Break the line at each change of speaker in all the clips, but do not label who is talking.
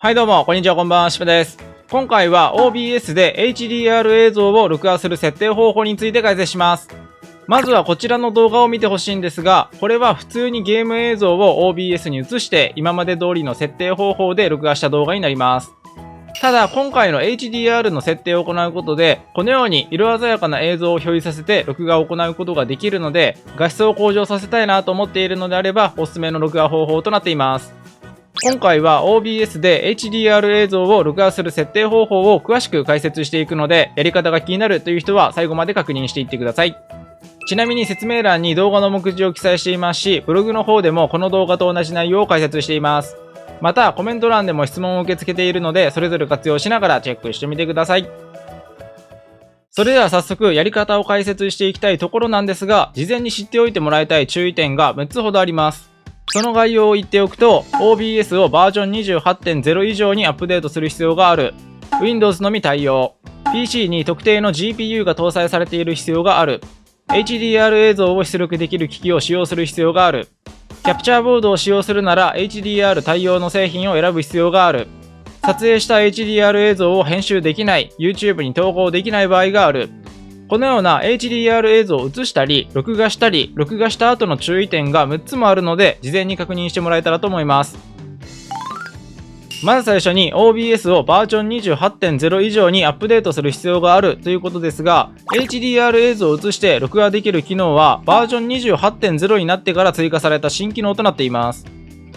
はいどうも、こんにちは、こんばんは、しぶです。今回は OBS で HDR 映像を録画する設定方法について解説します。まずはこちらの動画を見てほしいんですが、これは普通にゲーム映像を OBS に移して今まで通りの設定方法で録画した動画になります。ただ今回の HDR の設定を行うことで、このように色鮮やかな映像を表示させて録画を行うことができるので、画質を向上させたいなと思っているのであればおすすめの録画方法となっています。今回は OBS で HDR 映像を録画する設定方法を詳しく解説していくので、やり方が気になるという人は最後まで確認していってください。ちなみに説明欄に動画の目次を記載していますし、ブログの方でもこの動画と同じ内容を解説しています。またコメント欄でも質問を受け付けているので、それぞれ活用しながらチェックしてみてください。それでは早速やり方を解説していきたいところなんですが、事前に知っておいてもらいたい注意点が6つほどあります。その概要を言っておくと、 OBS をバージョン 28.0 以上にアップデートする必要がある。 Windows のみ対応。 PC に特定の GPU が搭載されている必要がある。 HDR 映像を出力できる機器を使用する必要がある。キャプチャーボードを使用するなら HDR 対応の製品を選ぶ必要がある。撮影した HDR 映像を編集できない、 YouTube に投稿できない場合がある。このような HDR 映像を映したり、録画したり、録画した後の注意点が6つもあるので、事前に確認してもらえたらと思います。まず最初に OBS をバージョン 28.0 以上にアップデートする必要があるということですが、HDR 映像を映して録画できる機能はバージョン 28.0 になってから追加された新機能となっています。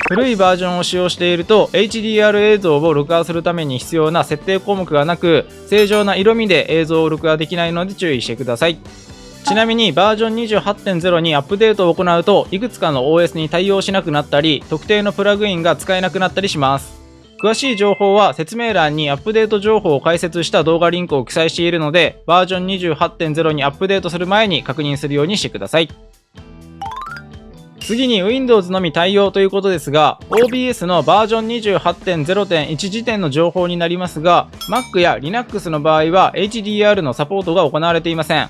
古いバージョンを使用していると HDR 映像を録画するために必要な設定項目がなく、正常な色味で映像を録画できないので注意してください。ちなみにバージョン 28.0 にアップデートを行うと、いくつかの OS に対応しなくなったり、特定のプラグインが使えなくなったりします。詳しい情報は説明欄にアップデート情報を解説した動画リンクを記載しているので、バージョン 28.0 にアップデートする前に確認するようにしてください。次に Windows のみ対応ということですが、 OBS のバージョン 28.0.1 時点の情報になりますが、 Mac や Linux の場合は HDR のサポートが行われていません。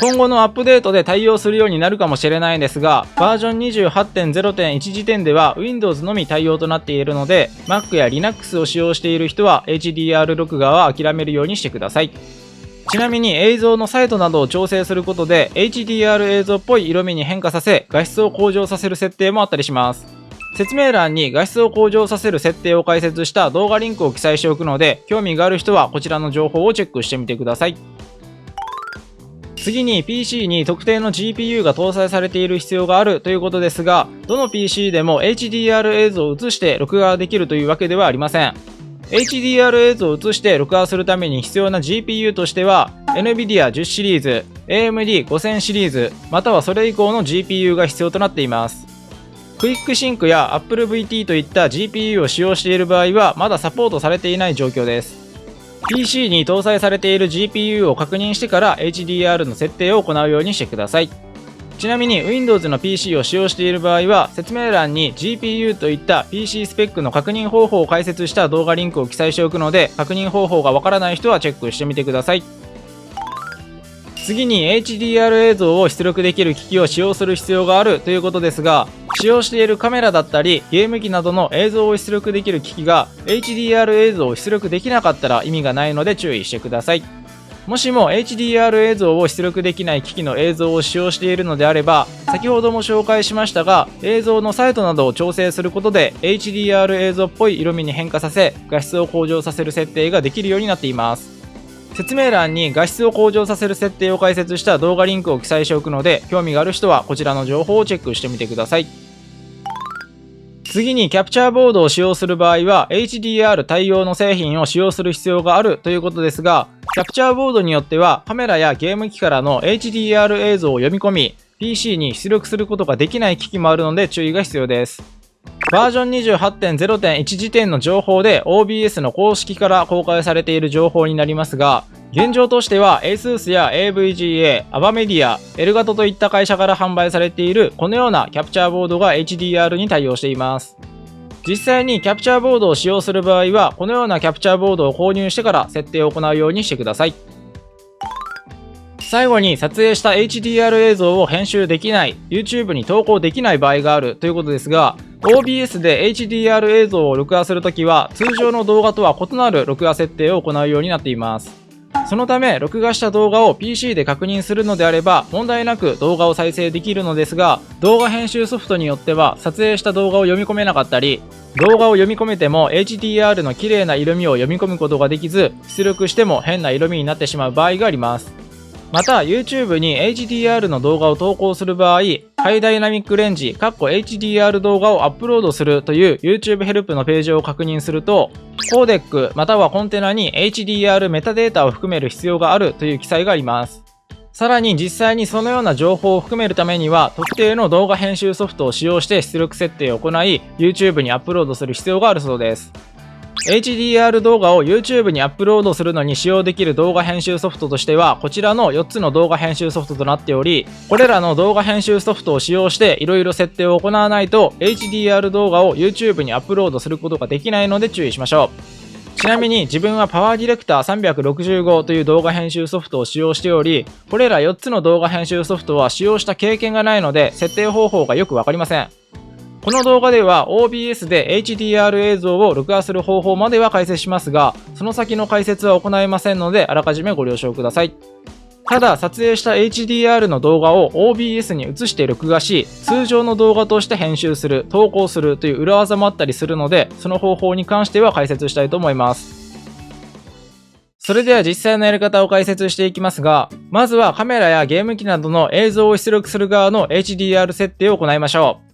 今後のアップデートで対応するようになるかもしれないんですが、バージョン 28.0.1 時点では Windows のみ対応となっているので、 Mac や Linux を使用している人は HDR 録画は諦めるようにしてください。ちなみに映像のサイトなどを調整することで HDR 映像っぽい色味に変化させ、画質を向上させる設定もあったりします。説明欄に画質を向上させる設定を解説した動画リンクを記載しておくので、興味がある人はこちらの情報をチェックしてみてください。次に PC に特定の GPU が搭載されている必要があるということですが、どの PC でも HDR 映像を映して録画できるというわけではありません。HDR 映像を映して録画するために必要な GPU としては NVIDIA 10シリーズ、AMD 5000シリーズ、またはそれ以降の GPU が必要となっています。クイックシンクや Apple VT といった GPU を使用している場合はまだサポートされていない状況です。PC に搭載されている GPU を確認してから HDR の設定を行うようにしてください。ちなみに Windows の PC を使用している場合は、説明欄に GPU といった PC スペックの確認方法を解説した動画リンクを記載しておくので、確認方法がわからない人はチェックしてみてください。次に HDR 映像を出力できる機器を使用する必要があるということですが、使用しているカメラだったりゲーム機などの映像を出力できる機器が HDR 映像を出力できなかったら意味がないので注意してください。もしも HDR 映像を出力できない機器の映像を使用しているのであれば、先ほども紹介しましたが、映像のサイトなどを調整することで HDR 映像っぽい色味に変化させ、画質を向上させる設定ができるようになっています。説明欄に画質を向上させる設定を解説した動画リンクを記載しておくので、興味がある人はこちらの情報をチェックしてみてください。次にキャプチャーボードを使用する場合は HDR 対応の製品を使用する必要があるということですが、キャプチャーボードによってはカメラやゲーム機からの HDR 映像を読み込み PC に出力することができない機器もあるので注意が必要です。バージョン 28.0.1 時点の情報で OBS の公式から公開されている情報になりますが、現状としては ASUS や AVGA、アバメディア、エルガトといった会社から販売されているこのようなキャプチャーボードが HDR に対応しています。実際にキャプチャーボードを使用する場合は、このようなキャプチャーボードを購入してから設定を行うようにしてください。最後に撮影した HDR 映像を編集できない、YouTube に投稿できない場合があるということですが、OBS で HDR 映像を録画するときは、通常の動画とは異なる録画設定を行うようになっています。そのため、録画した動画を PC で確認するのであれば、問題なく動画を再生できるのですが、動画編集ソフトによっては、撮影した動画を読み込めなかったり、動画を読み込めても HDR の綺麗な色味を読み込むことができず、出力しても変な色味になってしまう場合があります。また YouTube に HDR の動画を投稿する場合、ハイダイナミックレンジ (HDR 動画をアップロードするという YouTube ヘルプのページを確認すると、コーデックまたはコンテナに HDR メタデータを含める必要があるという記載があります。さらに実際にそのような情報を含めるためには、特定の動画編集ソフトを使用して出力設定を行い、YouTube にアップロードする必要があるそうです。HDR 動画を YouTube にアップロードするのに使用できる動画編集ソフトとしては、こちらの4つの動画編集ソフトとなっており、これらの動画編集ソフトを使用していろいろ設定を行わないと HDR 動画を YouTube にアップロードすることができないので注意しましょう。ちなみに自分はパワーディレクター365という動画編集ソフトを使用しており、これら4つの動画編集ソフトは使用した経験がないので設定方法がよくわかりません。この動画では OBS で HDR 映像を録画する方法までは解説しますが、その先の解説は行いませんのであらかじめご了承ください。ただ撮影した HDR の動画を OBS に移して録画し、通常の動画として編集する、投稿するという裏技もあったりするので、その方法に関しては解説したいと思います。それでは実際のやり方を解説していきますが、まずはカメラやゲーム機などの映像を出力する側の HDR 設定を行いましょう。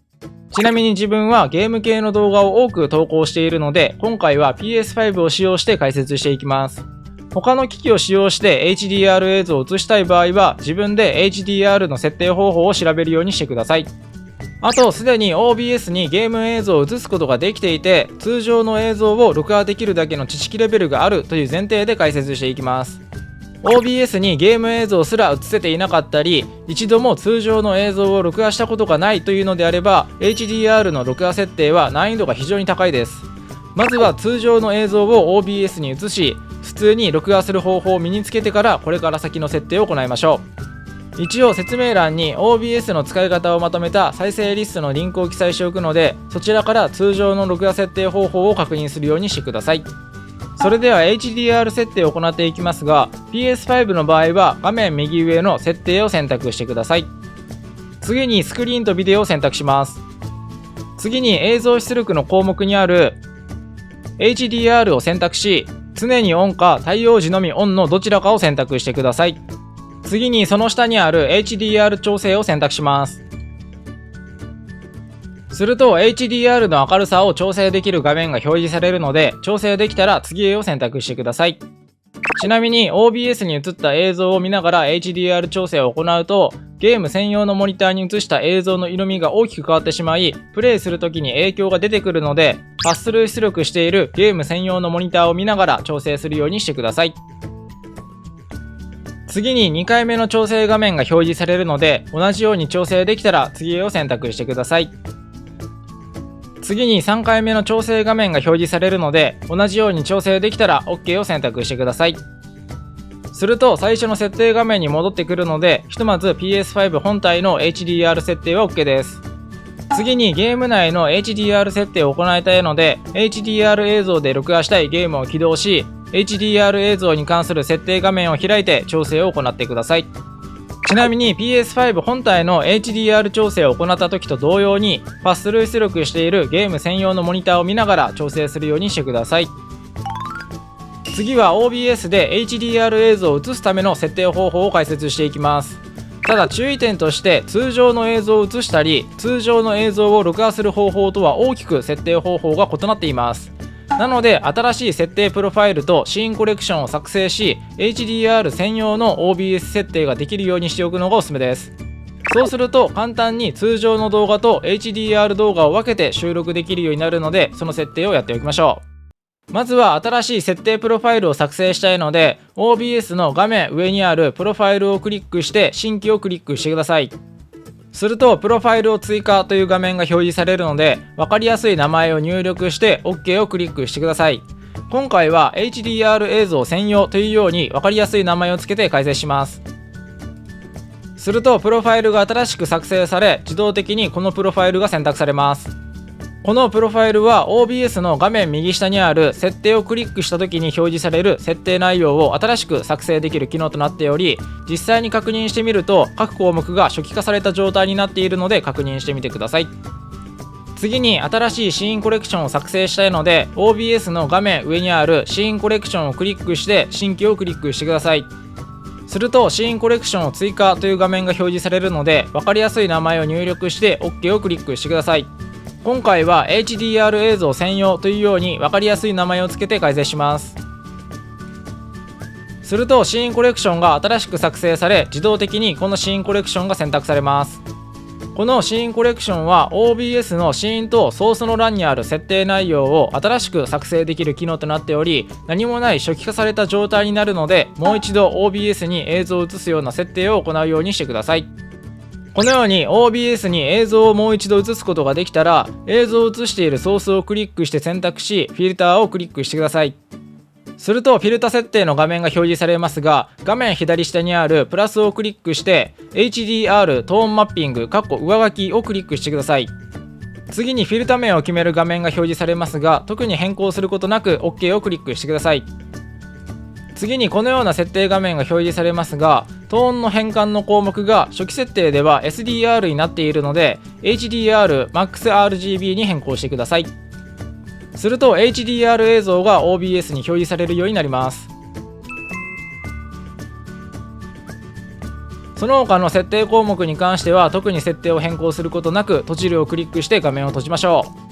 ちなみに自分はゲーム系の動画を多く投稿しているので、今回は PS5 を使用して解説していきます。他の機器を使用して HDR 映像を映したい場合は、自分で HDR の設定方法を調べるようにしてください。あと、すでに OBS にゲーム映像を映すことができていて、通常の映像を録画できるだけの知識レベルがあるという前提で解説していきます。OBS にゲーム映像すら映せていなかったり、一度も通常の映像を録画したことがないというのであれば、HDR の録画設定は難易度が非常に高いです。まずは通常の映像を OBS に移し、普通に録画する方法を身につけてから、これから先の設定を行いましょう。一応説明欄に OBS の使い方をまとめた再生リストのリンクを記載しておくので、そちらから通常の録画設定方法を確認するようにしてください。それでは HDR 設定を行っていきますが、 PS5 の場合は画面右上の設定を選択してください。次にスクリーンとビデオを選択します。次に映像出力の項目にある HDR を選択し、常にオンか対応時のみオンのどちらかを選択してください。次にその下にある HDR 調整を選択します。すると HDR の明るさを調整できる画面が表示されるので、調整できたら次へを選択してください。ちなみに OBS に映った映像を見ながら HDR 調整を行うと、ゲーム専用のモニターに映した映像の色味が大きく変わってしまい、プレイするときに影響が出てくるので、パススルー出力しているゲーム専用のモニターを見ながら調整するようにしてください。次に2回目の調整画面が表示されるので、同じように調整できたら次へを選択してください。次に3回目の調整画面が表示されるので、同じように調整できたら OK を選択してください。すると最初の設定画面に戻ってくるので、ひとまず PS5 本体の HDR 設定は OK です。次にゲーム内の HDR 設定を行いたいので、HDR 映像で録画したいゲームを起動し、HDR 映像に関する設定画面を開いて調整を行ってください。ちなみに PS5 本体の HDR 調整を行った時と同様に、パススルー出力しているゲーム専用のモニターを見ながら調整するようにしてください。次は OBS で HDR 映像を映すための設定方法を解説していきます。ただ注意点として、通常の映像を映したり、通常の映像を録画する方法とは大きく設定方法が異なっています。なので新しい設定プロファイルとシーンコレクションを作成し、 HDR 専用の OBS 設定ができるようにしておくのがおすすめです。そうすると簡単に通常の動画と HDR 動画を分けて収録できるようになるので、その設定をやっておきましょう。まずは新しい設定プロファイルを作成したいので、 OBS の画面上にあるプロファイルをクリックして新規をクリックしてください。するとプロファイルを追加という画面が表示されるので、分かりやすい名前を入力して OK をクリックしてください。今回は HDR 映像専用というように分かりやすい名前をつけて解説します。するとプロファイルが新しく作成され、自動的にこのプロファイルが選択されます。このプロファイルは OBS の画面右下にある設定をクリックした時に表示される設定内容を新しく作成できる機能となっており、実際に確認してみると各項目が初期化された状態になっているので確認してみてください。次に新しいシーンコレクションを作成したいので OBS の画面上にあるシーンコレクションをクリックして新規をクリックしてください。するとシーンコレクションを追加という画面が表示されるので分かりやすい名前を入力して OK をクリックしてください。今回は HDR 映像専用というように分かりやすい名前を付けて解説します。するとシーンコレクションが新しく作成され自動的にこのシーンコレクションが選択されます。このシーンコレクションは OBS のシーンとソースの欄にある設定内容を新しく作成できる機能となっており、何もない初期化された状態になるのでもう一度 OBS に映像を映すような設定を行うようにしてください。このように OBS に映像をもう一度映すことができたら、映像を映しているソースをクリックして選択しフィルターをクリックしてください。するとフィルタ設定の画面が表示されますが、画面左下にあるプラスをクリックして HDR トーンマッピング上書きをクリックしてください。次にフィルタ面を決める画面が表示されますが、特に変更することなく OK をクリックしてください。次にこのような設定画面が表示されますが、トーンの変換の項目が初期設定では SDR になっているので HDR MaxRGB に変更してください。すると HDR 映像が OBS に表示されるようになります。その他の設定項目に関しては特に設定を変更することなく閉じるをクリックして画面を閉じましょう。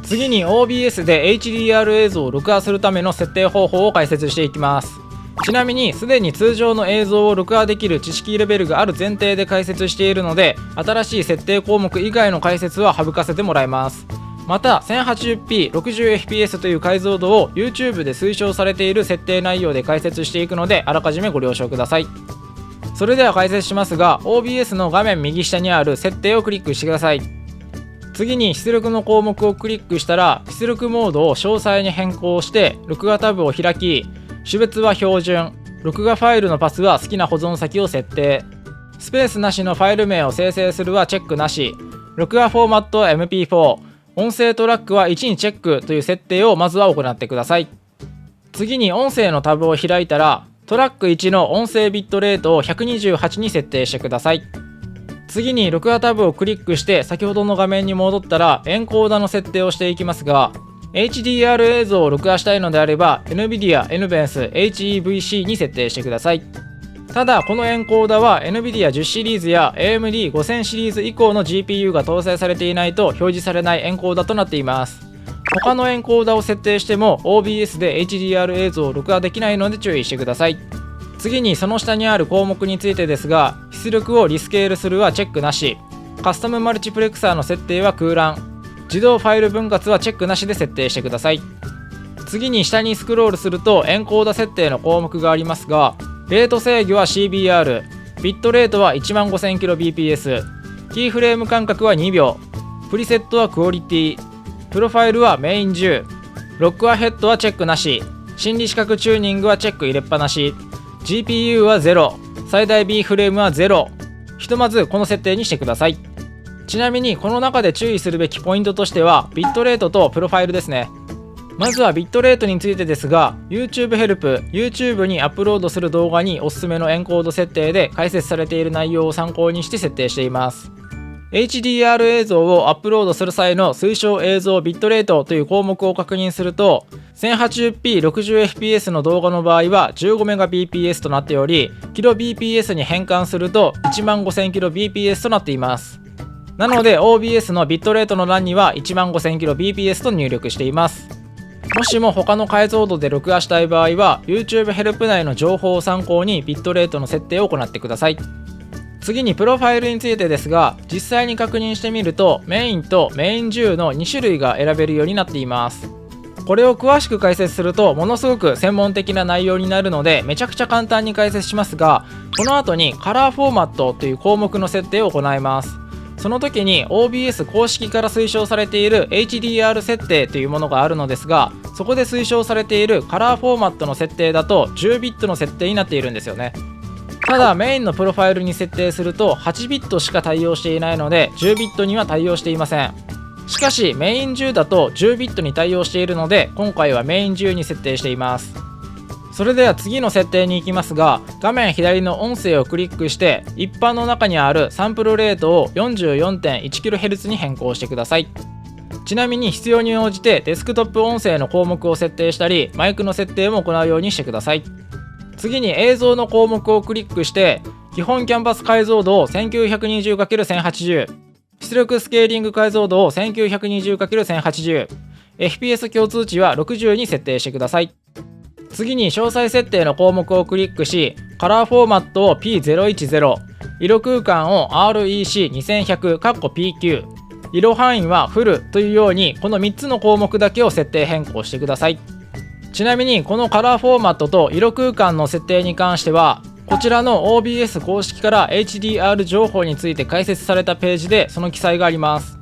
次に OBS で HDR 映像を録画するための設定方法を解説していきます。ちなみにすでに通常の映像を録画できる知識レベルがある前提で解説しているので、新しい設定項目以外の解説は省かせてもらいます。また 1080p60fps という解像度を YouTube で推奨されている設定内容で解説していくのであらかじめご了承ください。それでは解説しますが、 OBS の画面右下にある設定をクリックしてください。次に出力の項目をクリックしたら出力モードを詳細に変更して録画タブを開き、種別は標準、録画ファイルのパスは好きな保存先を設定、スペースなしのファイル名を生成するはチェックなし、録画フォーマットは MP4、音声トラックは1にチェックという設定をまずは行ってください。次に音声のタブを開いたらトラック1の音声ビットレートを128に設定してください。次に録画タブをクリックして先ほどの画面に戻ったらエンコーダの設定をしていきますが、 HDR 映像を録画したいのであれば NVIDIA NVENCE HEVC に設定してください。ただこのエンコーダは NVIDIA 10シリーズや AMD5000 シリーズ以降の GPU が搭載されていないと表示されないエンコーダとなっています。他のエンコーダを設定しても OBS で HDR 映像を録画できないので注意してください。次にその下にある項目についてですが、出力をリスケールするはチェックなし、カスタムマルチプレクサーの設定は空欄、自動ファイル分割はチェックなしで設定してください。次に下にスクロールするとエンコーダ設定の項目がありますが、レート制御は CBR、ビットレートは 15000kbps、キーフレーム間隔は2秒、プリセットはクオリティ、プロファイルはメイン10、ロックアヘッドはチェックなし、心理視覚チューニングはチェック入れっぱなし、GPU は0、最大 B フレームは0。ひとまずこの設定にしてください。ちなみにこの中で注意するべきポイントとしてはビットレートとプロファイルですね。まずはビットレートについてですが、 YouTube ヘルプ、YouTube にアップロードする動画におすすめのエンコード設定で解説されている内容を参考にして設定しています。HDR 映像をアップロードする際の推奨映像ビットレートという項目を確認すると、 1080p60fps の動画の場合は 15Mbps となっており、 kbps に変換すると 15000kbps となっています。なので OBS のビットレートの欄には 15000kbps と入力しています。もしも他の解像度で録画したい場合は YouTube ヘルプ内の情報を参考にビットレートの設定を行ってください。次にプロファイルについてですが、実際に確認してみるとメインとメイン10の2種類が選べるようになっています。これを詳しく解説するとものすごく専門的な内容になるのでめちゃくちゃ簡単に解説しますが、この後にカラーフォーマットという項目の設定を行います。その時に OBS 公式から推奨されている HDR 設定というものがあるのですが、そこで推奨されているカラーフォーマットの設定だと10ビットの設定になっているんですよね。ただメインのプロファイルに設定すると8ビットしか対応していないので10ビットには対応していません。しかしメイン10だと10ビットに対応しているので、今回はメイン10に設定しています。それでは次の設定に行きますが、画面左の音声をクリックして一般の中にあるサンプルレートを 44.1kHz に変更してください。ちなみに必要に応じてデスクトップ音声の項目を設定したり、マイクの設定も行うようにしてください。次に映像の項目をクリックして基本キャンバス解像度を 1920×1080、 出力スケーリング解像度を 1920×1080、 FPS 共通値は60に設定してください。次に詳細設定の項目をクリックし、カラーフォーマットを P010、 色空間を REC2100（PQ）、色範囲はフルというように、この3つの項目だけを設定変更してください。ちなみにこのカラーフォーマットと色空間の設定に関しては、こちらの OBS 公式から HDR 情報について解説されたページでその記載があります。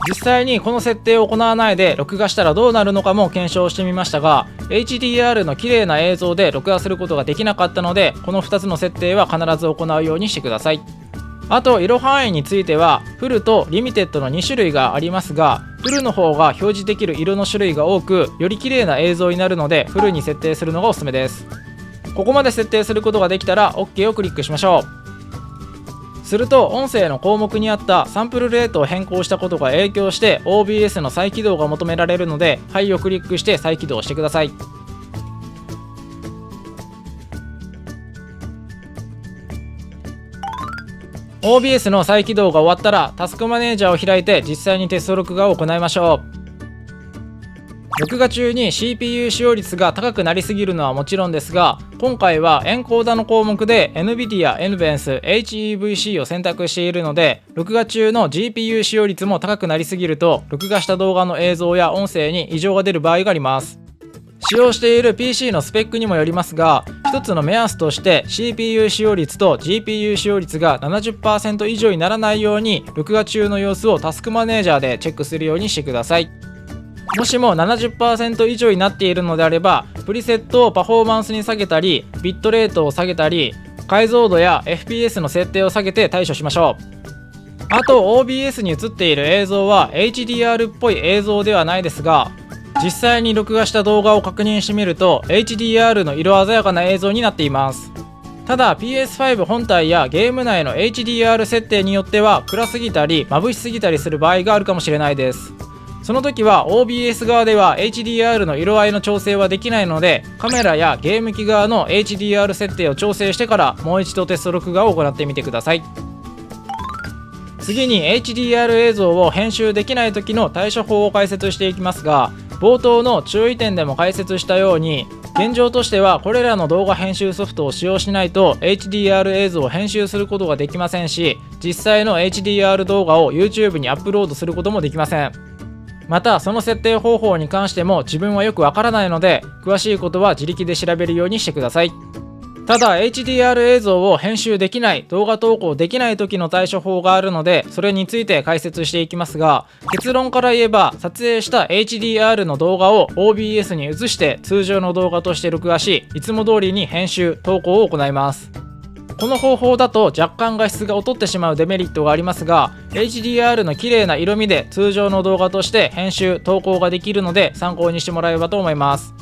実際にこの設定を行わないで録画したらどうなるのかも検証してみましたが、 HDR の綺麗な映像で録画することができなかったので、この2つの設定は必ず行うようにしてください。あと色範囲についてはフルとリミテッドの2種類がありますが、フルの方が表示できる色の種類が多く、より綺麗な映像になるのでフルに設定するのがおすすめです。ここまで設定することができたら OK をクリックしましょう。すると音声の項目にあったサンプルレートを変更したことが影響して OBS の再起動が求められるので、はいをクリックして再起動してください。OBS の再起動が終わったらタスクマネージャーを開いて実際にテスト録画を行いましょう。録画中に CPU 使用率が高くなりすぎるのはもちろんですが、今回はエンコーダの項目で NVIDIA NVENCE HEVC を選択しているので、録画中の GPU 使用率も高くなりすぎると録画した動画の映像や音声に異常が出る場合があります。使用している PC のスペックにもよりますが、一つの目安として CPU 使用率と GPU 使用率が 70% 以上にならないように、録画中の様子をタスクマネージャーでチェックするようにしてください。もしも 70% 以上になっているのであれば、プリセットをパフォーマンスに下げたり、ビットレートを下げたり、解像度や FPS の設定を下げて対処しましょう。あと OBS に映っている映像は HDR っぽい映像ではないですが、実際に録画した動画を確認してみると HDR の色鮮やかな映像になっています。ただ PS5 本体やゲーム内の HDR 設定によっては暗すぎたり眩しすぎたりする場合があるかもしれないです。その時は OBS 側では HDR の色合いの調整はできないので、カメラやゲーム機側の HDR 設定を調整してからもう一度テスト録画を行ってみてください。次に HDR 映像を編集できない時の対処法を解説していきますが、冒頭の注意点でも解説したように、現状としてはこれらの動画編集ソフトを使用しないと HDR 映像を編集することができませんし、実際の HDR 動画を YouTube にアップロードすることもできません。またその設定方法に関しても自分はよくわからないので、詳しいことは自力で調べるようにしてください。ただ HDR 映像を編集できない、動画投稿できない時の対処法があるので、それについて解説していきますが、結論から言えば撮影した HDR の動画を OBS に移して通常の動画として録画し、いつも通りに編集投稿を行います。この方法だと若干画質が劣ってしまうデメリットがありますが、 HDR の綺麗な色味で通常の動画として編集投稿ができるので参考にしてもらえればと思います。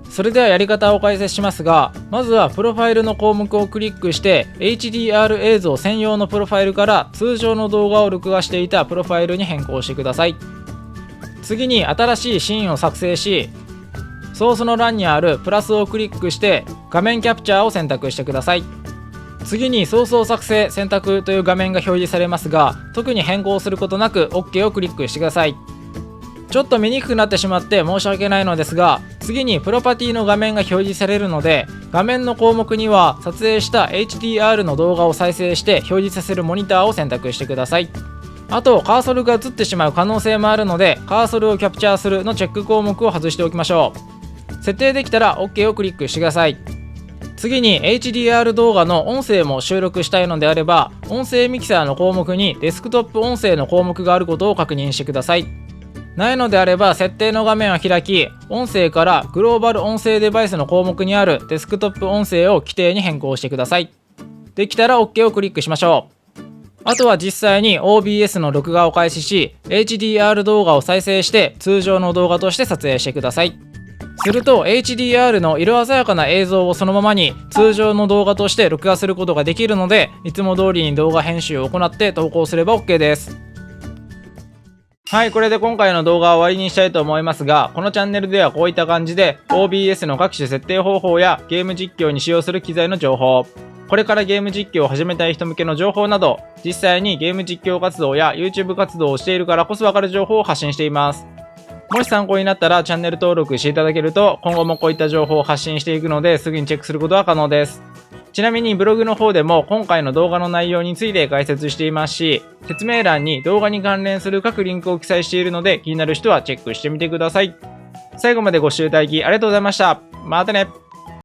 それではやり方を解説しますが、まずはプロファイルの項目をクリックして HDR 映像専用のプロファイルから通常の動画を録画していたプロファイルに変更してください。次に新しいシーンを作成し、ソースの欄にあるプラスをクリックして画面キャプチャーを選択してください。次にソースを作成選択という画面が表示されますが、特に変更することなく OK をクリックしてください。ちょっと見にくくなってしまって申し訳ないのですが、次にプロパティの画面が表示されるので、画面の項目には撮影した HDR の動画を再生して表示させるモニターを選択してください。あとカーソルが映ってしまう可能性もあるので、カーソルをキャプチャーするのチェック項目を外しておきましょう。設定できたら OK をクリックしてください。次に HDR 動画の音声も収録したいのであれば、音声ミキサーの項目にデスクトップ音声の項目があることを確認してください。ないのであれば設定の画面を開き、音声からグローバル音声デバイスの項目にあるデスクトップ音声を規定に変更してください。できたら OK をクリックしましょう。あとは実際に OBS の録画を開始し、HDR 動画を再生して通常の動画として撮影してください。すると HDR の色鮮やかな映像をそのままに通常の動画として録画することができるので、いつも通りに動画編集を行って投稿すれば OK です。はい、これで今回の動画は終わりにしたいと思いますが、このチャンネルではこういった感じで OBS の各種設定方法やゲーム実況に使用する機材の情報、これからゲーム実況を始めたい人向けの情報など、実際にゲーム実況活動や YouTube 活動をしているからこそわかる情報を発信しています。もし参考になったらチャンネル登録していただけると、今後もこういった情報を発信していくので、すぐにチェックすることは可能です。ちなみにブログの方でも今回の動画の内容について解説していますし、説明欄に動画に関連する各リンクを記載しているので、気になる人はチェックしてみてください。最後までご視聴いただきありがとうございました。またね。